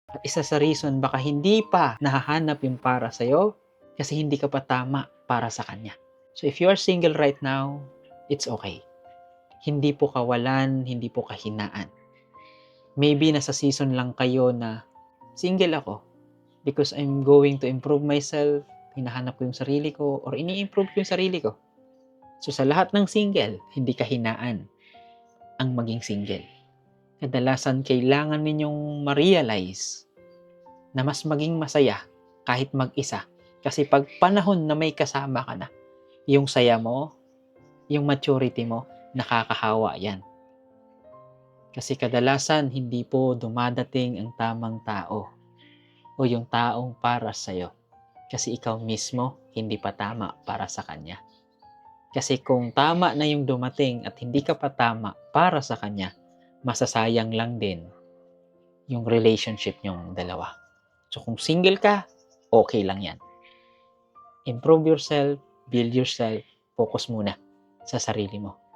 At isa sa reason baka hindi pa nahahanap yung para sa'yo kasi hindi ka pa tama para sa kanya. So if you are single right now, it's okay. Hindi po kawalan, hindi po kahinaan. Maybe nasa season lang kayo na single ako because I'm going to improve myself, hinahanap ko yung sarili ko, or ini-improve ko yung sarili ko. So sa lahat ng single, hindi kahinaan ang maging single. Kadalasan kailangan ninyong ma-realize na mas maging masaya kahit mag-isa. Kasi pag panahon na may kasama ka na, yung saya mo, yung maturity mo, nakakahawa yan. Kasi kadalasan hindi po dumadating ang tamang tao o yung taong para sa'yo. Kasi ikaw mismo hindi pa tama para sa kanya. Kasi kung tama na yung dumating at hindi ka pa tama para sa kanya, masasayang lang din yung relationship nyong dalawa. So kung single ka, okay lang yan. Improve yourself, build yourself, focus muna sa sarili mo.